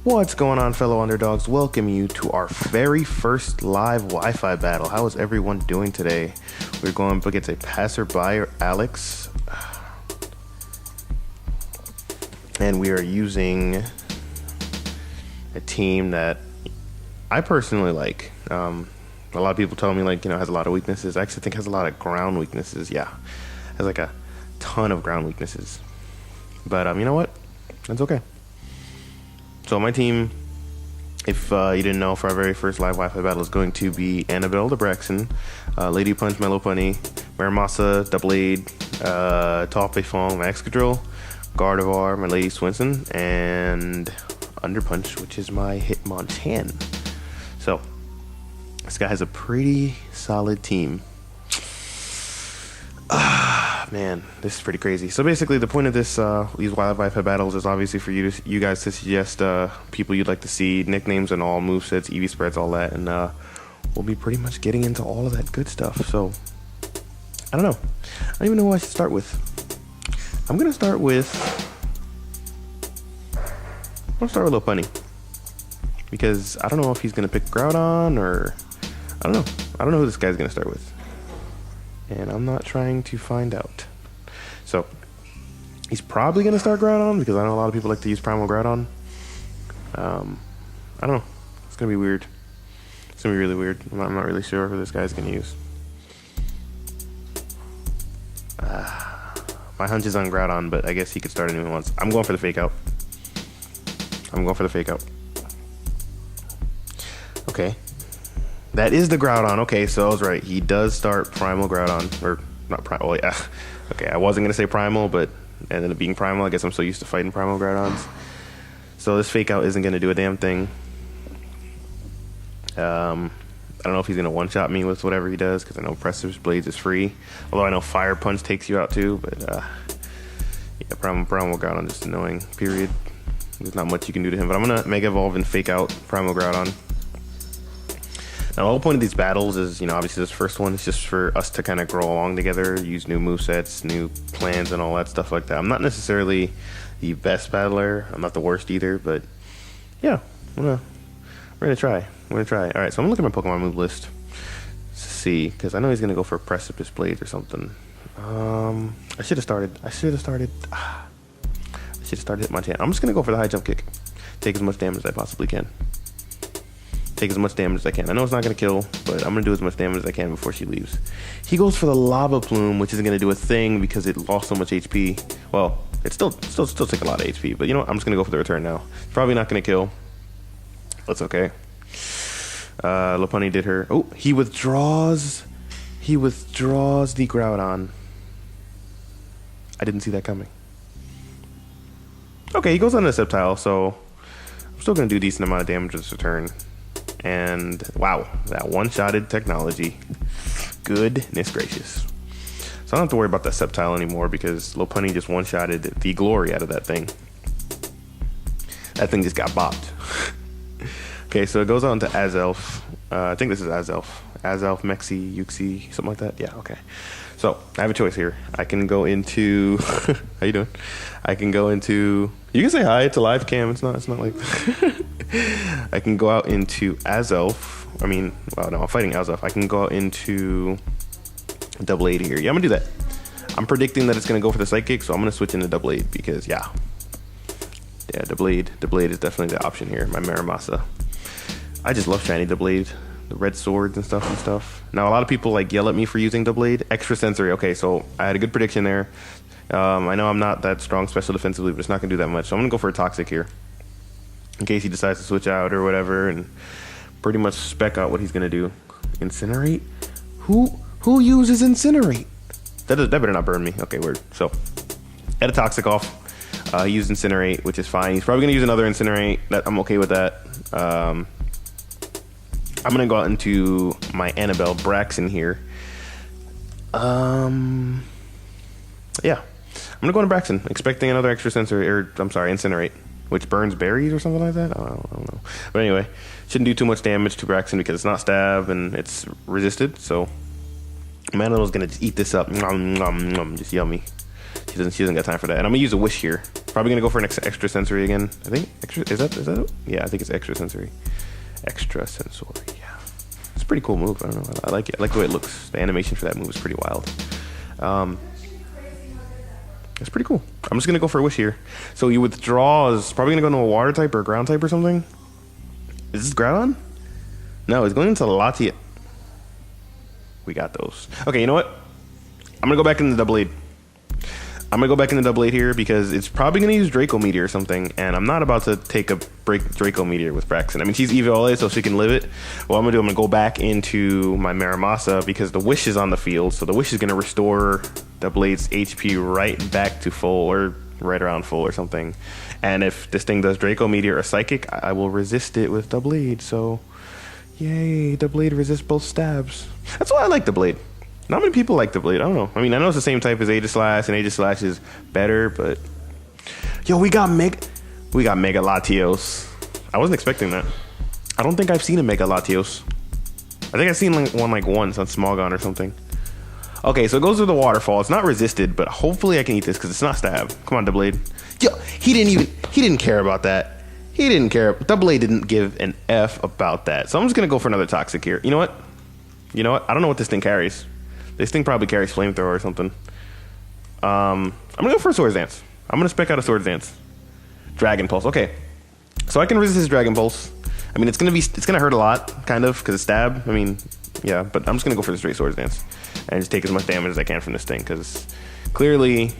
What's going on, fellow underdogs? Welcome you to our very first live Wi-Fi battle. How is everyone doing today? We're going up against a passerby, Alex. And we are using a team that I personally like. A lot of people tell me, like, has a lot of weaknesses. I actually think has a lot of ground weaknesses. Yeah, has like a ton of ground weaknesses. But you know what? That's okay. So my team, if you didn't know, for our very first live Wi-Fi battle is going to be Annabelle the Braxton, Lady Punch, Mellow Punny, Maramasa, Double Aid, Tope Fong, my Excadrill, Gardevoir, my Lady Swinson, and Underpunch, which is my Hitmonchan. So this guy has a pretty solid team. Man, this is pretty crazy. So basically, the point of these wild Wi-Fi battles is obviously for you guys to suggest people you'd like to see, nicknames and all, movesets, EV spreads, all that, and we'll be pretty much getting into all of that good stuff. So I don't know. I don't even know what I should start with. I'm gonna start with Little Punny, because I don't know if he's gonna pick Groudon or I don't know. I don't know who this guy's gonna start with. And I'm not trying to find out. So he's probably going to start Groudon, because I know a lot of people like to use Primal Groudon. I don't know. It's going to be weird. It's going to be really weird. I'm not really sure who this guy's going to use. My hunch is on Groudon, but I guess he could start anyone once. I'm going for the fake out. Okay. That is the Groudon. Okay, so I was right. He does start Primal Groudon. Or, not Primal, yeah. Okay, I wasn't going to say Primal, but ended up being Primal. I guess I'm so used to fighting Primal Groudons. So this Fake Out isn't going to do a damn thing. I don't know if he's going to one-shot me with whatever he does, because I know Precipice Blades is free. Although I know Fire Punch takes you out too, but yeah, Primal Groudon just annoying, period. There's not much you can do to him, but I'm going to Mega Evolve and Fake Out Primal Groudon. Now, the whole point of these battles is, obviously this first one is just for us to kind of grow along together, use new movesets, new plans, and all that stuff like that. I'm not necessarily the best battler. I'm not the worst either, but yeah, we're gonna try. All right, so I'm gonna look at my Pokemon move list to see, because I know he's gonna go for Precipice Blades or something. I should have started Hitmonchan. I'm just gonna go for the high jump kick. Take as much damage as I possibly can. Take as much damage as I can. I know it's not going to kill, but I'm going to do as much damage as I can before she leaves. He goes for the Lava Plume, which isn't going to do a thing because it lost so much HP. Well, it still took a lot of HP, but you know what? I'm just going to go for the return now. It's probably not going to kill. That's okay. Lopunny did her. Oh, he withdraws the Groudon. I didn't see that coming. Okay, he goes on the Sceptile, so I'm still going to do a decent amount of damage with this return. And wow, that one-shotted technology. Goodness gracious. So I don't have to worry about that Sceptile anymore, because Lopunny just one-shotted the glory out of that thing. That thing just got bopped. Okay, so it goes on to Azelf. I think this is Azelf. Azelf, Mexi, Yuxi, something like that. Yeah, okay. So I have a choice here. I can go into... How you doing? I can go into... You can say hi. It's a live cam. It's not like... I can go out into Azelf. I'm fighting Azelf. I can go out into Double Aid here. Yeah, I'm gonna do that. I'm predicting that it's gonna go for the Psychic, so I'm gonna switch into Double Aid, because yeah, Double Aid is definitely the option here. My Maramasa. I just love shiny Double Aid, the red swords and stuff. Now a lot of people yell at me for using Double Aid. Extra sensory. Okay, so I had a good prediction there. I know I'm not that strong special defensively, but it's not gonna do that much. So I'm gonna go for a Toxic here, in case he decides to switch out or whatever, and pretty much spec out what he's gonna do. Incinerate? Who uses Incinerate? That better not burn me. Okay, word. So, had a Toxic off. He used Incinerate, which is fine. He's probably gonna use another Incinerate. I'm okay with that. I'm gonna go out into my Annabelle Braxton here. Yeah. I'm gonna go into Braxton, expecting another extra Incinerate, which burns berries or something like that. I don't know. But anyway, shouldn't do too much damage to Braxton because it's not stab and it's resisted. So Manilo's gonna just eat this up. Nom, nom, nom. Just yummy. She doesn't got time for that. And I'm gonna use a wish here. Probably gonna go for an extra sensory again. I think extra is that? Yeah, I think it's extra sensory. Extra sensory. Yeah, it's a pretty cool move. I don't know. I like it. I like the way it looks. The animation for that move is pretty wild. It's pretty cool. I'm just gonna go for a wish here. So you withdraw is probably gonna go into a water type or a ground type or something. Is this Groudon? No, it's going into Latias. We got those. Okay, you know what? I'm gonna go back into the Double Aid. I'm gonna go back into Double Aid here because it's probably gonna use Draco Meteor or something, and I'm not about to take a break Draco Meteor with Braxton. I mean, she's EVLA, so she can live it. What I'm gonna do, I'm gonna go back into my Maramasa because the Wish is on the field, so the Wish is gonna restore Double Aid's HP right back to full or right around full or something. And if this thing does Draco Meteor or Psychic, I will resist it with Double Aid. So, yay, Double Aid resists both stabs. That's why I like Double Aid. Not many people like the Blade. I don't know. I mean, I know it's the same type as Aegislash, and Aegislash is better, but yo, we got Mega Latios. I wasn't expecting that. I don't think I've seen a Mega Latios. I think I've seen one once on Smogon or something. Okay, so it goes through the waterfall. It's not resisted, but hopefully I can eat this because it's not stab. Come on, Double Aid. Yo, he didn't care about that. He didn't care. Double A didn't give an F about that. So I'm just gonna go for another Toxic here. You know what? I don't know what this thing carries. This thing probably carries Flamethrower or something. I'm gonna go for a Swords Dance. I'm gonna spec out a Swords Dance. Dragon Pulse. Okay, so I can resist his Dragon Pulse. I mean, it's gonna hurt a lot, kind of, because it's stab. I mean, yeah, but I'm just gonna go for the straight Swords Dance and just take as much damage as I can from this thing, because clearly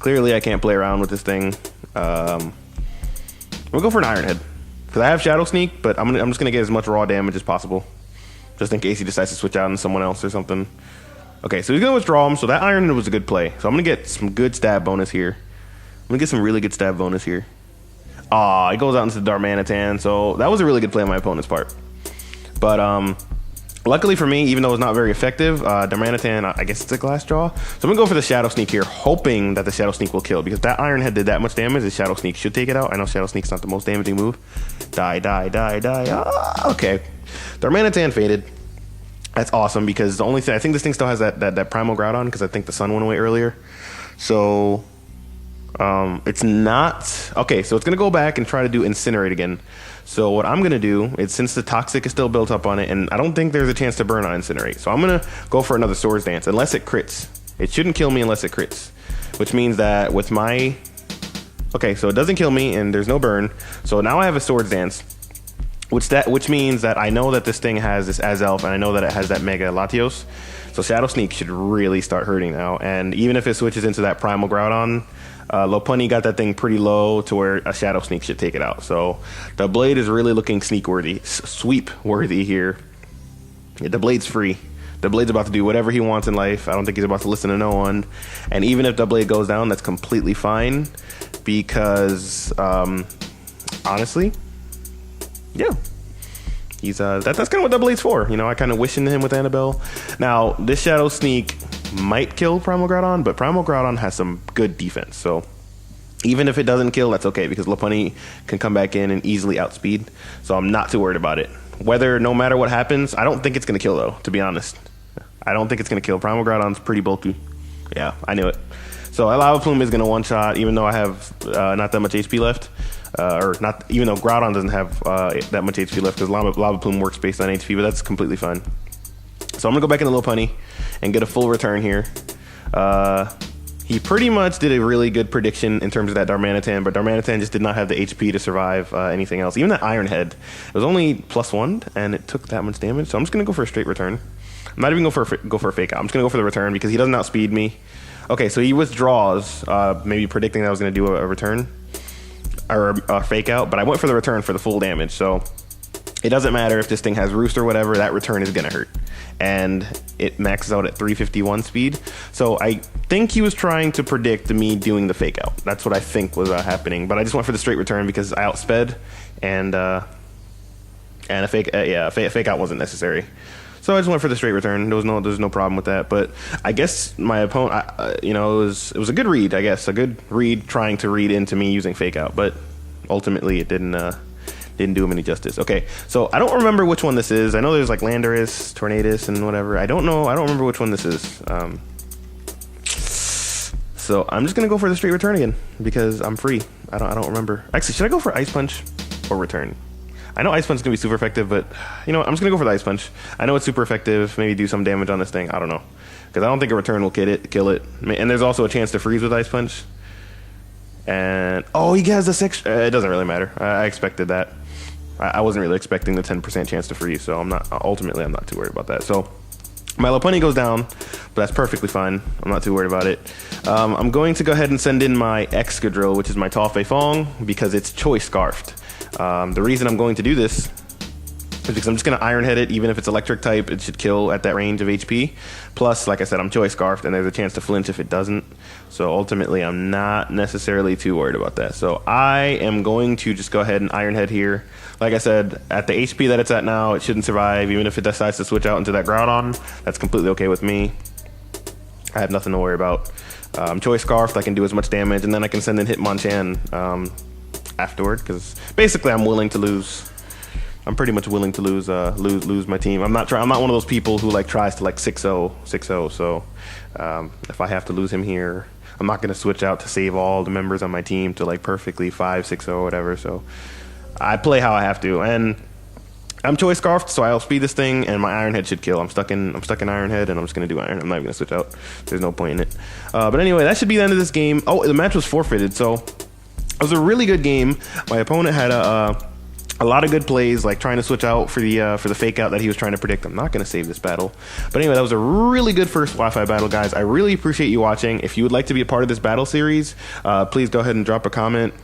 I can't play around with this thing. We'll go for an Iron Head because I have Shadow Sneak, but I'm just gonna get as much raw damage as possible, just in case he decides to switch out on someone else or something. Okay, so he's gonna withdraw him, so that Iron Head was a good play. So I'm gonna get some good stab bonus here. I'm gonna get some really good stab bonus here. Aw, it goes out into the Darmanitan, so that was a really good play on my opponent's part. But luckily for me, even though it's not very effective, Darmanitan, I guess it's a Glass Jaw. So I'm gonna go for the Shadow Sneak here, hoping that the Shadow Sneak will kill, because that Iron Head did that much damage, the Shadow Sneak should take it out. I know Shadow Sneak's not the most damaging move. Die. Ah, okay. Darmanitan faded. That's awesome, because the only thing, I think this thing still has that Primal Groudon, because I think the sun went away earlier. So it's not okay. So it's gonna go back and try to do Incinerate again. So what I'm gonna do is, since the Toxic is still built up on it, and I don't think there's a chance to burn on Incinerate, so I'm gonna go for another Swords Dance unless it crits. It shouldn't kill me unless it crits, which means that with my so it doesn't kill me and there's no burn. So now I have a Swords Dance, which means that I know that this thing has this Azelf, and I know that it has that Mega Latios. So Shadow Sneak should really start hurting now. And even if it switches into that Primal Groudon, Lopunny got that thing pretty low to where a Shadow Sneak should take it out. So the Blade is really looking sweep worthy here. Yeah, the Blade's free. The Blade's about to do whatever he wants in life. I don't think he's about to listen to no one. And even if the Blade goes down, that's completely fine, because honestly, yeah, he's that's kind of what Double A's for. You know, I kind of wish into him with Annabelle. Now, this Shadow Sneak might kill Primal Groudon, but Primal Groudon has some good defense. So even if it doesn't kill, that's okay, because Lopunny can come back in and easily outspeed. So I'm not too worried about it. No matter what happens, I don't think it's going to kill, though, to be honest. I don't think it's going to kill. Primal Groudon's pretty bulky. Yeah, I knew it. So Lava Plume is going to one-shot, even though I have not that much HP left. Or not, even though Groudon doesn't have that much HP left, because Lava Plume works based on HP, but that's completely fine. So I'm gonna go back into Lopunny and get a full return here. He pretty much did a really good prediction in terms of that Darmanitan, but Darmanitan just did not have the HP to survive anything else. Even that Iron Head, it was only +1, and it took that much damage. So I'm just gonna go for a straight return. I'm not even gonna go for a fake out. I'm just gonna go for the return because he doesn't outspeed me. Okay, so he withdraws, maybe predicting that I was gonna do a return or a fake out, but I went for the return for the full damage. So it doesn't matter if this thing has Roost or whatever, that return is gonna hurt. And it maxes out at 351 speed. So I think he was trying to predict me doing the fake out. That's what I think was happening. But I just went for the straight return because I outsped, and a fake out wasn't necessary. So I just went for the straight return. There was no problem with that. But I guess my opponent, it was a good read. I guess a good read, trying to read into me using fake out. But ultimately, it didn't do him any justice. Okay, so I don't remember which one this is. I know there's like Landorus, Tornadus, and whatever. I don't remember which one this is. So I'm just gonna go for the straight return again because I'm free. I don't remember. Actually, should I go for Ice Punch or return? I know Ice Punch is gonna be super effective, but you know what? I'm just gonna go for the Ice Punch. I know it's super effective. Maybe do some damage on this thing. I don't know, because I don't think a return will kill it. And there's also a chance to freeze with Ice Punch. And oh, he has the 6. It doesn't really matter. I expected that. I wasn't really expecting the 10% chance to freeze, so I'm not too worried about that. So my Lopunny goes down, but that's perfectly fine. I'm not too worried about it. I'm going to go ahead and send in my Excadrill, which is my Toffee Fong, because it's Choice Scarfed. The reason I'm going to do this is because I'm just going to Iron Head it. Even if it's electric type, it should kill at that range of HP. Plus, like I said, I'm Choice Scarfed, and there's a chance to flinch if it doesn't. So ultimately, I'm not necessarily too worried about that. So I am going to just go ahead and Iron Head here. Like I said, at the HP that it's at now, it shouldn't survive. Even if it decides to switch out into that Groudon, that's completely okay with me. I have nothing to worry about. I'm Choice Scarfed. I can do as much damage, and then I can send in Hitmonchan afterward, because basically I'm willing to lose. I'm pretty much willing to lose my team. I'm not one of those people who like tries to like 6-0. So if I have to lose him here, I'm not going to switch out to save all the members on my team to like perfectly 5-6-0 or whatever. So I play how I have to, and I'm Choice Scarfed, so I'll speed this thing, and my Iron Head should kill. I'm stuck in Iron Head, and I'm just gonna do Iron. I'm not even gonna switch out. There's no point in it. But anyway, that should be the end of this game. Oh, the match was forfeited, so it was a really good game. My opponent had a lot of good plays, like trying to switch out for the fake out that he was trying to predict. I'm not going to save this battle. But anyway, that was a really good first Wi-Fi battle, guys. I really appreciate you watching. If you would like to be a part of this battle series, please go ahead and drop a comment.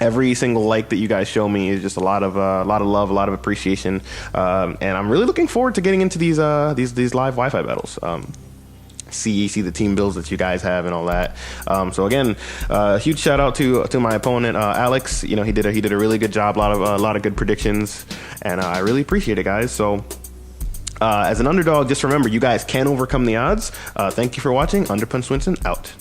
Every single like that you guys show me is just a lot of love, a lot of appreciation, and I'm really looking forward to getting into these live Wi-Fi battles. See the team builds that you guys have and all that. So again, huge shout out to my opponent Alex. You know, he did a really good job. A lot of good predictions, and I really appreciate it, guys. So as an underdog, just remember, you guys can overcome the odds. Thank you for watching. Underpunch Swinson out.